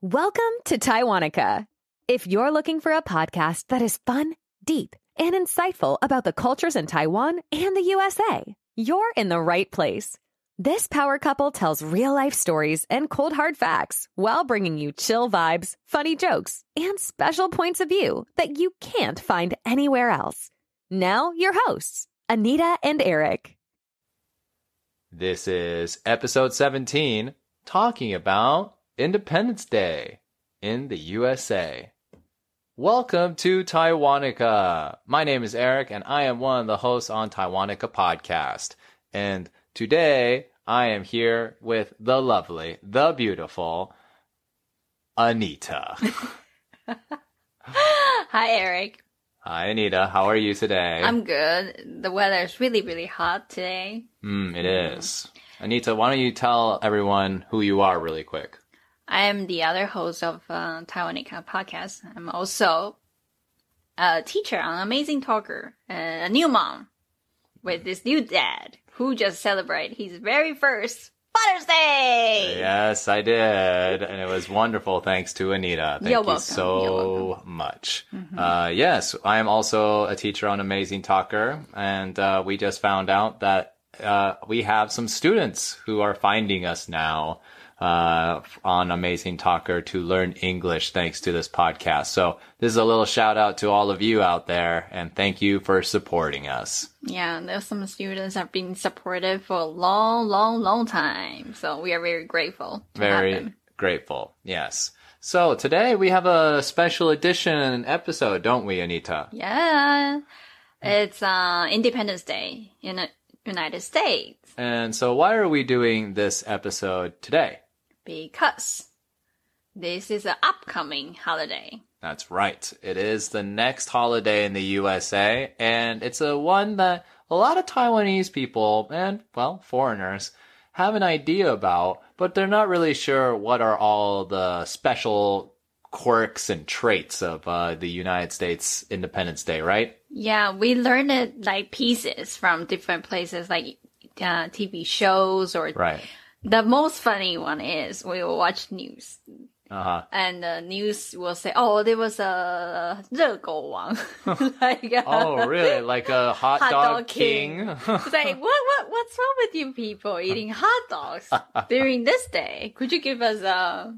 Welcome to Taiwanica. If you're looking for a podcast that is fun, deep, and insightful about the cultures in Taiwan and the USA, you're in the right place. This power couple tells real-life stories and cold, hard facts while bringing you chill vibes, funny jokes, and special points of view that you can't find anywhere else. Now, your hosts, Anita and Eric. This is episode 17, talking about Independence Day in the USA. Welcome to Taiwanica. My name is Eric, and I am one of the hosts on Taiwanica podcast. And today, I am here with the lovely, the beautiful Anita. Hi, Eric. Hi, Anita. How are you today? I'm good. The weather is really, really hot today. It is. Anita, why don't you tell everyone who you are really quick? I am the other host of Taiwanica podcast. I'm also a teacher, an amazing talker, and a new mom with this new dad who just celebrated his very first Father's Day. Yes, I did. And it was wonderful thanks to Anita. Thank You're you welcome. so much. Yes, I am also a teacher on Amazing Talker. And we just found out that we have some students who are finding us now on Amazing Talker to learn English thanks to this podcast. So this is a little shout out to all of you out there, and thank you for supporting us. Yeah, there's some students have been supportive for a long, long, long time. So we are very grateful to have Very them. grateful, yes. So today we have a special edition episode, don't we, Anita? Yeah, it's Independence Day in the United States. And so why are we doing this episode today? Because this is an upcoming holiday. That's right. It is the next holiday in the USA, and it's a one that a lot of Taiwanese people and, well, foreigners have an idea about, but they're not really sure what are all the special quirks and traits of the United States Independence Day, right? Yeah, we learned it like pieces from different places, like TV shows or... Right. The most funny one is we will watch news. And the news will say, oh, there was a 热狗王. Like, Oh, really? Like a hot dog king? It's like, what's wrong with you people eating hot dogs during this day? Could you give us a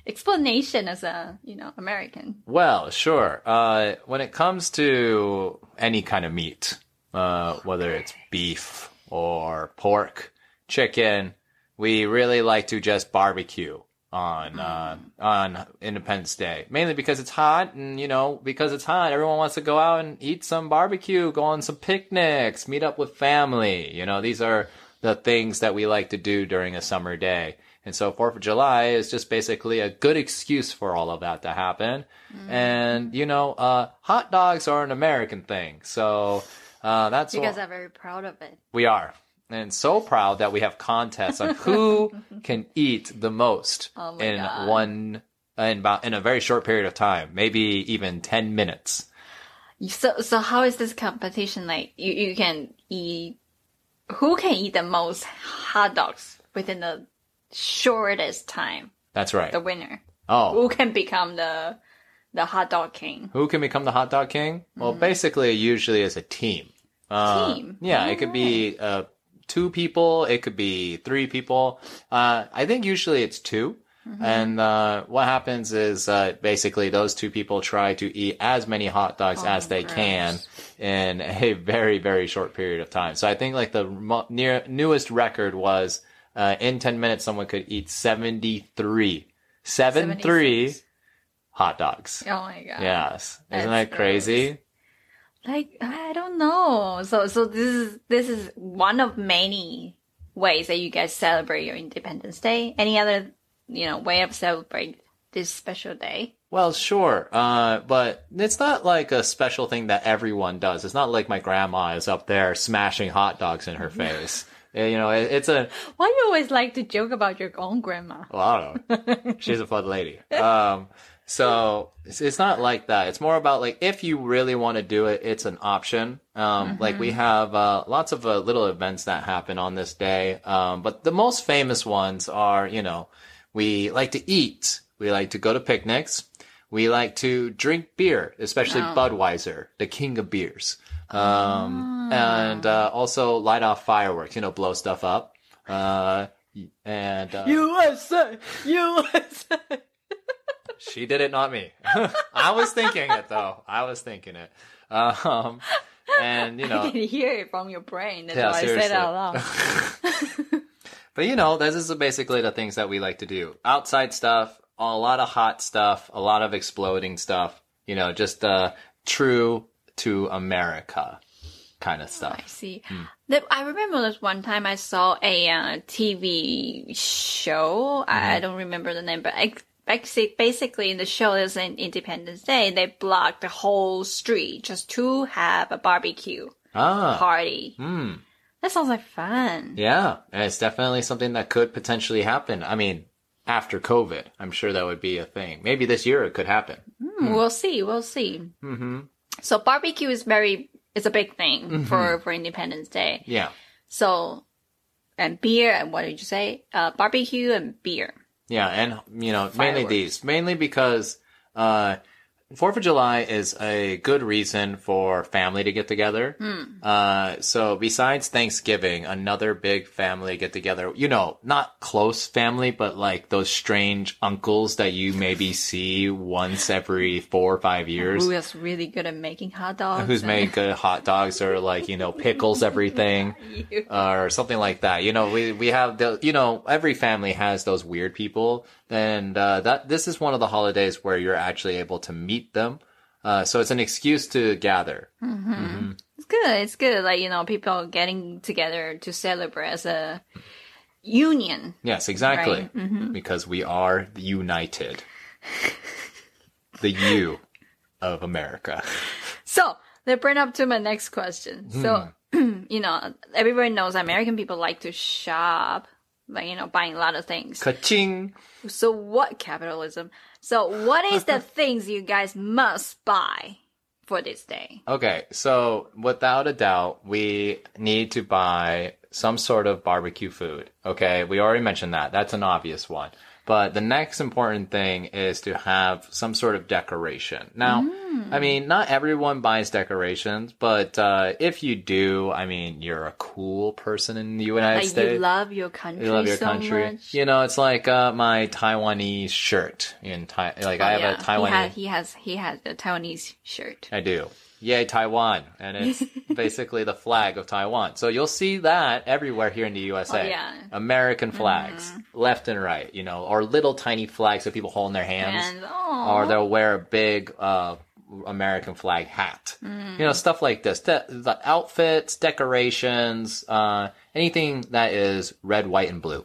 explanation as a, American? Well, sure. When it comes to any kind of meat, whether it's beef or pork, chicken, we really like to just barbecue on Independence Day. Mainly because it's hot, and because it's hot, everyone wants to go out and eat some barbecue, go on some picnics, meet up with family. These are the things that we like to do during a summer day. And so 4th of July is just basically a good excuse for all of that to happen. And hot dogs are an American thing. So that's You guys are very proud of it. We are. And so proud that we have contests on who can eat the most in a very short period of time, maybe even 10 minutes. So how is this competition like? You can eat, who can eat the most hot dogs within the shortest time? That's right. The winner. Oh. Who can become the hot dog king? Who can become the hot dog king? Well, basically, usually it's a team. Team? Yeah, it could be 2 people. It could be 3 people. I think usually it's 2. And what happens is basically those 2 people try to eat as many hot dogs as they can in a very, very short period of time. So I think like the newest record was in 10 minutes someone could eat 73 hot dogs. Oh my god. Yes. Isn't That's that crazy? Like, I don't know. So this is one of many ways that you guys celebrate your Independence Day. Any other, way of celebrate this special day? Well, sure. But it's not like a special thing that everyone does. It's not like my grandma is up there smashing hot dogs in her face. It's a... Why you always like to joke about your own grandma? Well, I don't know. She's a fun lady. So it's not like that. It's more about like, if you really want to do it, it's an option. Like we have, lots of little events that happen on this day. But the most famous ones are, we like to eat We like to go to picnics. We like to drink beer, especially Budweiser, the king of beers. And also light off fireworks, blow stuff up. USA! She did it, not me. I was thinking it, though. And, I can hear it from your brain. That's why seriously. I said it out loud. But, this is basically the things that we like to do. Outside stuff, a lot of hot stuff, a lot of exploding stuff. Just true to America kind of stuff. I see. I remember this one time I saw a TV show. I don't remember the name, but basically in the show, it was an Independence Day. They blocked the whole street just to have a barbecue party. That sounds like fun. Yeah, and it's definitely something that could potentially happen. I mean, after COVID, I'm sure that would be a thing. Maybe this year it could happen. We'll see. Mm-hmm. So barbecue is it's a big thing for Independence Day. Yeah. So, and beer, and what did you say? Barbecue and beer. Yeah, and, mainly because 4th of July is a good reason for family to get together. So besides Thanksgiving, another big family get together, not close family, but like those strange uncles that you maybe see once every 4 or 5 years. Who is really good at making hot dogs. Who's made good hot dogs or like, pickles everything or something like that. We have every family has those weird people. And this is one of the holidays where you're actually able to meet them. So it's an excuse to gather. It's good. Like, people getting together to celebrate as a union. Yes, exactly. Right? Because we are united. The U of America. So, that brings up to my next question. So, everybody knows American people like to shop. Like, buying a lot of things. Ka-ching! So what capitalism? So what is the things you guys must buy for this day? Okay, so without a doubt, we need to buy some sort of barbecue food. Okay, we already mentioned that. That's an obvious one. But the next important thing is to have some sort of decoration. Now, I mean, not everyone buys decorations, but if you do, I mean, you're a cool person in the United States. You love your country so much. It's like my Taiwanese shirt. I have a Taiwanese... He has a Taiwanese shirt. I do. Yay, Taiwan. And it's basically the flag of Taiwan. So you'll see that everywhere here in the USA. Oh, yeah. American flags, left and right, or little tiny flags that people hold in their hands. Or they'll wear a big American flag hat. Stuff like this. The outfits, decorations, anything that is red, white, and blue.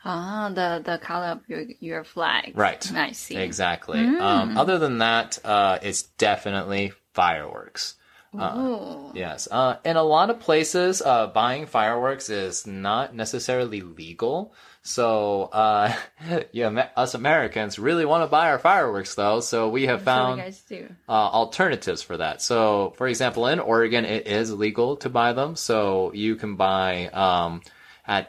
The color of your flag. Right. I see. Exactly. Other than that, it's definitely fireworks. Yes. In a lot of places, buying fireworks is not necessarily legal. So, us Americans really want to buy our fireworks though. So we have found alternatives for that. So, for example, in Oregon, it is legal to buy them. So you can buy,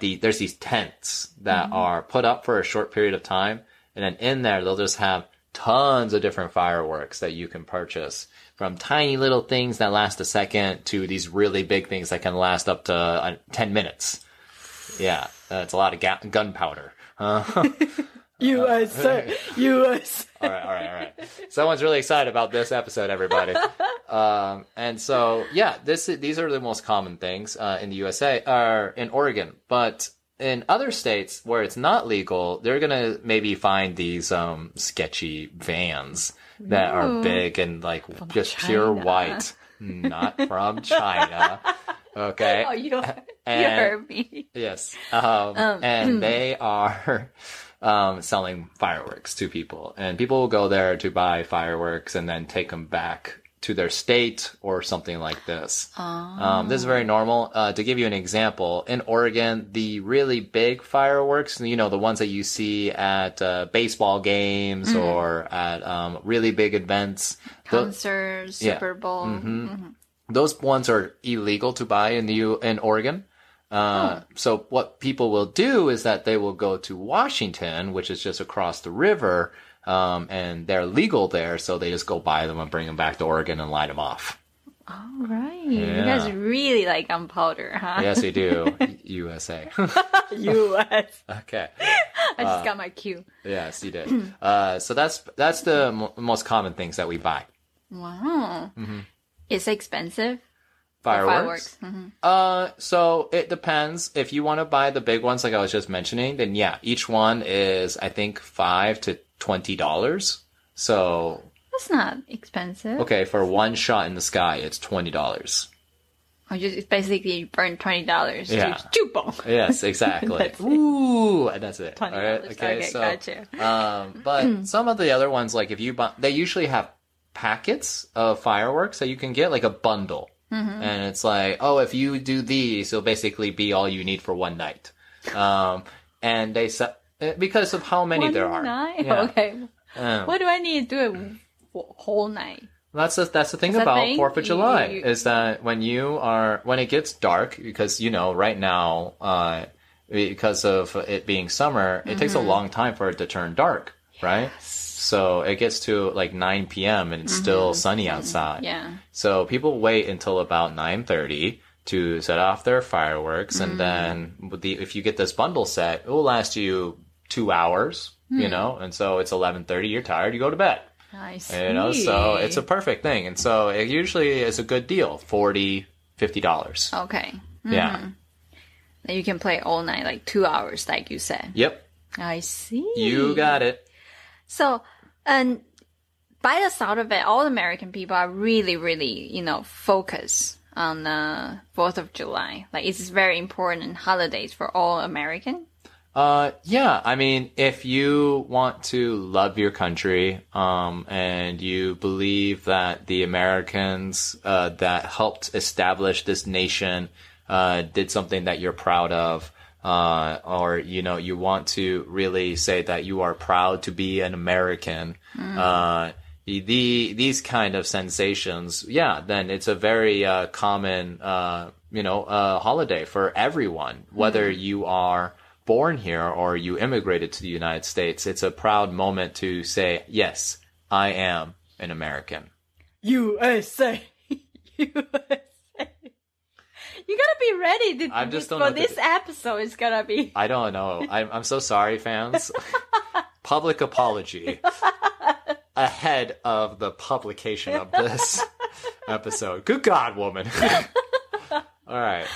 there's these tents that are put up for a short period of time. And then in there, they'll just have tons of different fireworks that you can purchase. From tiny little things that last a second to these really big things that can last up to 10 minutes. Yeah, it's a lot of gunpowder. USA. All right. Someone's really excited about this episode, everybody. And so, these are the most common things in the USA, or in Oregon. But in other states where it's not legal, they're gonna maybe find these sketchy vans that are big and from just China. Pure white, not from China. Okay. Oh, you heard me. Yes. And they are selling fireworks to people, and people will go there to buy fireworks and then take them back to their state or something like this. This is very normal. To give you an example, in Oregon, the really big fireworks, the ones that you see at baseball games or at really big events. Concerts, Super Bowl. Those ones are illegal to buy in Oregon. So what people will do is that they will go to Washington, which is just across the river, and they're legal there, so they just go buy them and bring them back to Oregon and light them off. All right. Yeah. You guys really like gunpowder, huh? Yes, they do. USA. U.S. Okay. I just got my cue. Yes, you did. So that's the most common things that we buy. Wow. It's expensive? Fireworks? Mm-hmm. So it depends. If you want to buy the big ones like I was just mentioning, then yeah, each one is, I think, $5 to $20. So... That's not expensive. Okay, for one shot in the sky, it's $20. It's basically you burn $20 Yeah. to chupong. Yes, exactly. That's it. Ooh, and that's it. $20. All right. Okay, so gotcha. but some of the other ones, like if you buy, they usually have packets of fireworks that you can get, like a bundle, and it's like, oh, if you do these, it'll basically be all you need for one night. And they because of how many there are. One night? Yeah. Okay. What do I need to do it whole night? That's the thing Is that about thing? 4th of July You- is that when it gets dark, because right now, because of it being summer, it takes a long time for it to turn dark, right? So it gets to like 9 p.m. and it's still sunny outside. Yeah. So people wait until about 9:30 to set off their fireworks, and then if you get this bundle set, it will last you 2 hours, and so it's 11:30. You're tired, you go to bed. I see. So it's a perfect thing. And so it usually is a good deal, $40, $50. Okay. Yeah. Then you can play all night, like 2 hours, like you said. Yep. I see. You got it. So, and by the sound of it, all American people are really, really, focused on the 4th of July. Like, it's very important holidays for all American. Yeah, I mean, if you want to love your country, and you believe that the Americans, that helped establish this nation, did something that you're proud of, or, you want to really say that you are proud to be an American, these kind of sensations, yeah, then it's a very, common, holiday for everyone, whether you are born here or you immigrated to the United States. It's a proud moment to say, yes, I am an American. USA. USA. You gotta be ready I just don't for know this episode. It's gonna be. I don't know. I'm so sorry, fans. Public apology ahead of the publication of this episode. Good God, woman. All right.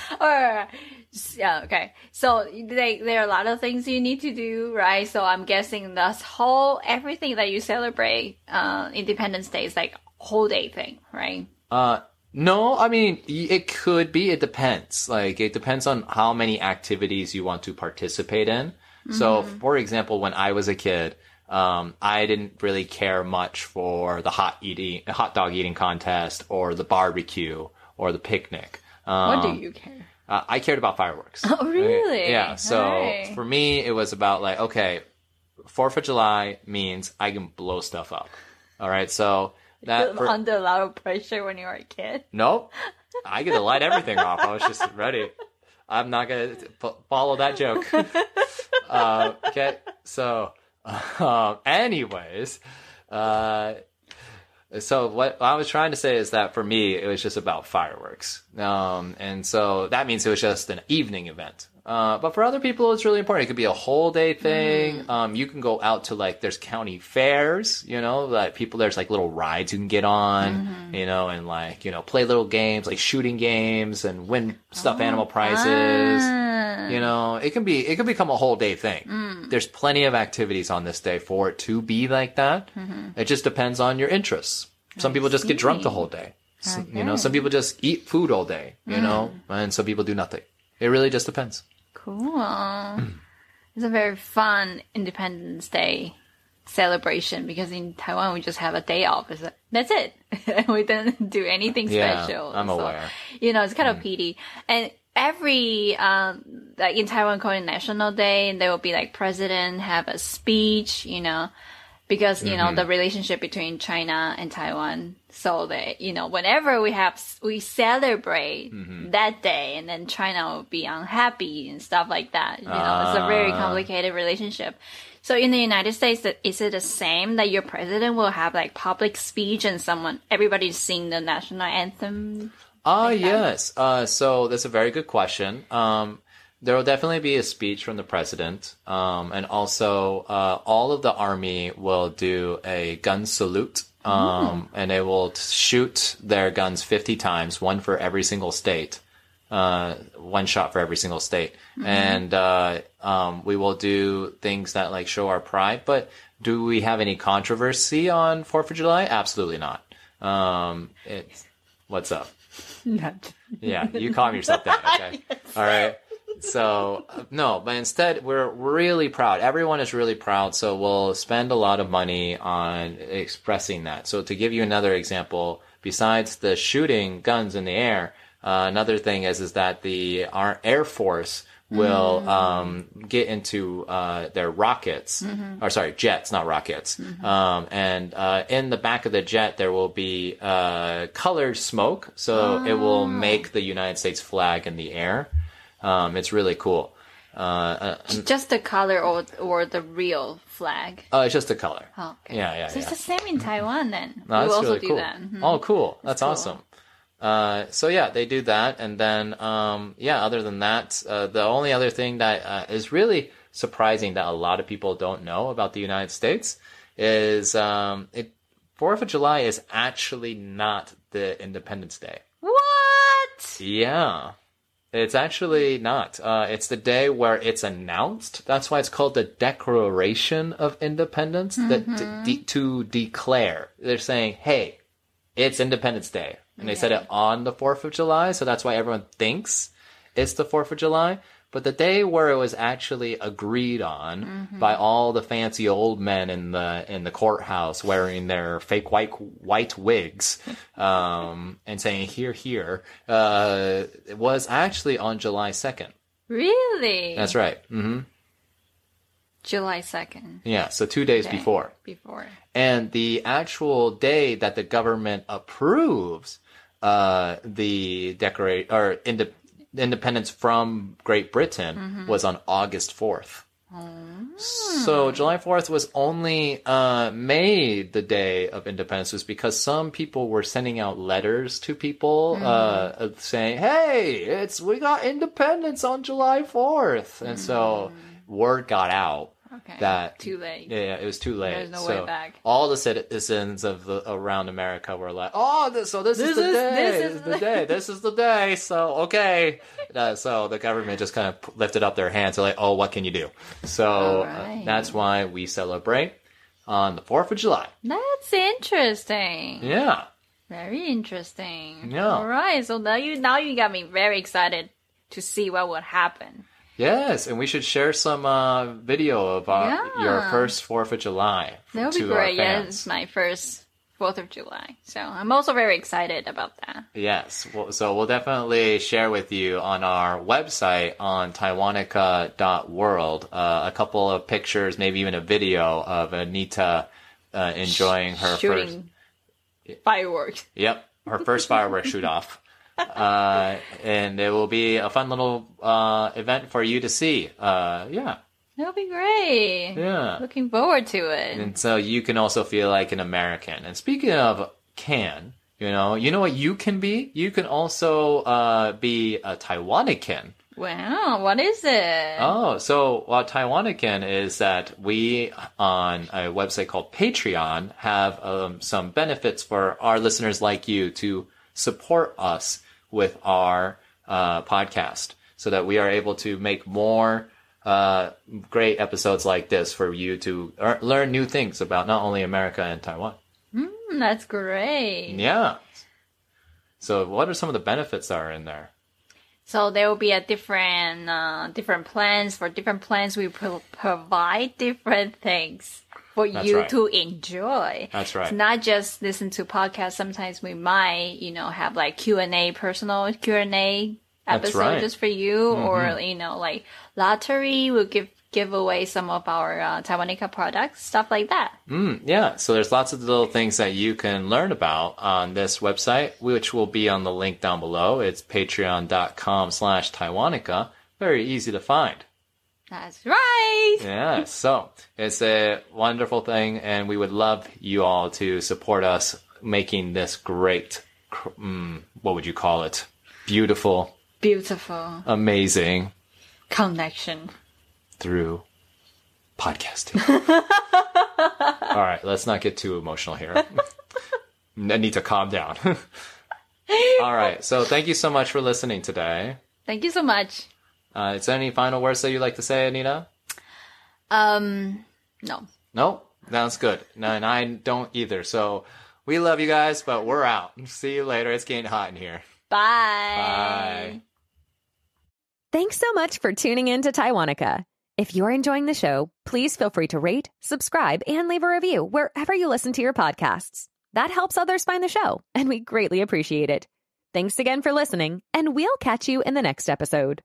Yeah, okay. So there are a lot of things you need to do, right? So I'm guessing everything that you celebrate, Independence Day is like whole day thing, right? No, I mean, it could be. It depends. Like, it depends on how many activities you want to participate in. So, for example, when I was a kid, I didn't really care much for the hot dog eating contest or the barbecue or the picnic. What do you care? I cared about fireworks. Oh, really? Yeah. So Right. for me, it was about like, okay, 4th of July means I can blow stuff up. All right. So Under a lot of pressure when you were a kid. nope, I get to light everything off. I was just ready. I'm not going to follow that joke. Okay. So, anyways, so what I was trying to say is that for me, it was just about fireworks. And so that means it was just an evening event. But for other people, it's really important. It could be a whole day thing. You can go out to there's county fairs, like there's like little rides you can get on, and play little games, like shooting games and win stuffed animal prizes. It can become a whole day thing. There's plenty of activities on this day for it to be like that. It just depends on your interests. Some people just get drunk the whole day. Some people just eat food all day, and some people do nothing. It really just depends. Cool. It's a very fun Independence Day celebration because in Taiwan we just have a day off. That's it. We don't do anything special. I'm aware. It's kind of pity. And every like in Taiwan called it National Day, and there will be like president have a speech, because, you know, the relationship between China and Taiwan. So that, you know, whenever we celebrate that day, and then China will be unhappy and stuff like that. You know, it's a very complicated relationship. So in the United States, is it the same that your president will have like public speech and everybody sing the national anthem? Yes. So that's a very good question. There will definitely be a speech from the president. And also, all of the army will do a gun salute. And they will shoot their guns 50 times, one for every single state. One shot for every single state. And, we will do things that like show our pride. But do we have any controversy on 4th of July? Absolutely not. What's up? Yeah, you calm yourself down, okay? All right. So, no, but instead, we're really proud. Everyone is really proud, so we'll spend a lot of money on expressing that. So to give you another example, besides the shooting guns in the air, another thing is that our Air Force will get into their rockets, or sorry, jets, not rockets. And in the back of the jet, there will be colored smoke, so it will make the United States flag in the air. It's really cool. Just the color or the real flag? It's just the color. Oh, okay. Yeah. So it's the same in Taiwan then. No, we that's also really do cool. that. Oh, cool. That's cool. awesome. So yeah, they do that. And then, other than that, the only other thing that is really surprising that a lot of people don't know about the United States is 4th of July is actually not the Independence Day. What? Yeah. It's actually not. It's the day where it's announced. That's why it's called the Declaration of Independence. To declare. They're saying, hey, it's Independence Day. And they said it on the 4th of July, so that's why everyone thinks it's the 4th of July. But the day where it was actually agreed on by all the fancy old men in the courthouse wearing their fake white wigs, and saying "Here, here," it was actually on July 2nd. Really? That's right. July 2nd. Yeah, so 2 days before. And the actual day that the government approves the independence from Great Britain was on August 4th. So July 4th was only made the day of independence was because some people were sending out letters to people saying, hey, we got independence on July 4th. And so word got out. Okay. That too late. Yeah, it was too late. There's no way back. All the citizens of around America were like, "Oh, this is the day. This is the day." So okay, so the government just kind of lifted up their hands, like, "Oh, what can you do?" So that's why we celebrate on the 4th of July. That's interesting. Yeah. Very interesting. Yeah. All right. So now you got me very excited to see what would happen. Yes, and we should share some video of your first 4th of July. That would be great. Yeah, it's my first 4th of July. So I'm also very excited about that. Yes. So we'll definitely share with you on our website on taiwanica.world a couple of pictures, maybe even a video of Anita enjoying her shooting fireworks. Yep, her first fireworks shoot off. And it will be a fun little event for you to see. Yeah. That'll be great. Yeah. Looking forward to it. And so you can also feel like an American. And speaking of you know what you can be? You can also be a Taiwanican. Wow, what is it? Oh, so what Taiwanican is that we, on a website called Patreon, have some benefits for our listeners like you to support us with our podcast so that we are able to make more great episodes like this for you to learn new things about not only America and Taiwan. That's great. Yeah. So what are some of the benefits that are in there? So there will be a different plans. For different plans, we provide different things for you to enjoy. That's right. It's not just listen to podcasts. Sometimes we might, have like Q&A, personal Q&A episode just for you, or like lottery. We'll give give away some of our Taiwanica products, stuff like that. Yeah, so there's lots of little things that you can learn about on this website, which will be on the link down below. It's patreon.com/Taiwanica. Very easy to find. That's right. Yeah, so it's a wonderful thing, and we would love you all to support us making this great, what would you call it? Beautiful, amazing connection through podcasting. All right, let's not get too emotional here. I need to calm down. All right, so thank you so much for listening today. Thank you so much. Is there any final words that you'd like to say, Anita? No. No? Sounds good. No, and I don't either. So we love you guys, but we're out. See you later. It's getting hot in here. Bye. Bye. Thanks so much for tuning in to Taiwanica. If you're enjoying the show, please feel free to rate, subscribe, and leave a review wherever you listen to your podcasts. That helps others find the show, and we greatly appreciate it. Thanks again for listening, and we'll catch you in the next episode.